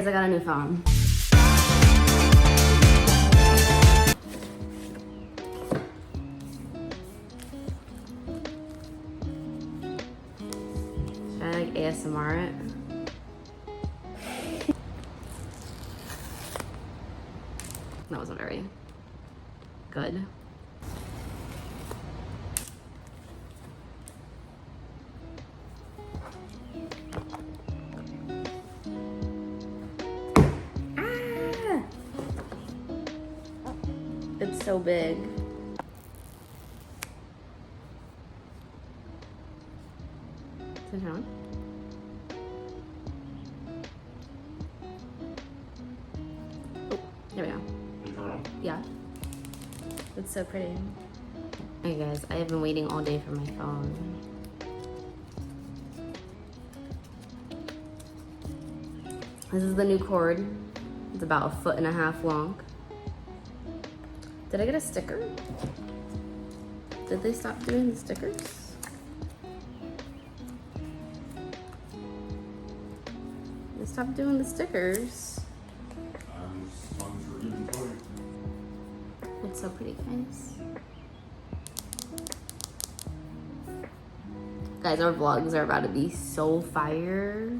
I got a new phone. Should I like ASMR it? That wasn't very good. It's so big. Is it on? Oh, there we go. Yeah. It's so pretty. Hey guys, I have been waiting all day for my phone. This is the new cord. It's about 1.5 feet long. Did I get a sticker? Did they stop doing the stickers? They stopped doing the stickers. It's so pretty, guys. Guys, our vlogs are about to be so fire.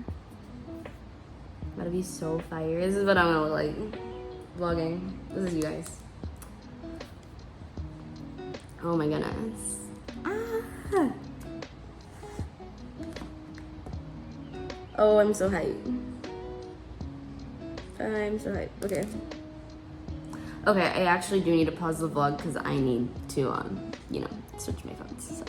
About to be so fire. This is what I'm gonna look like vlogging. This is you guys. Oh my goodness. Ah. Oh, I'm so hyped. I'm so hyped. Okay. Okay, I actually do need to pause the vlog because I need to, you know, switch my phones. So.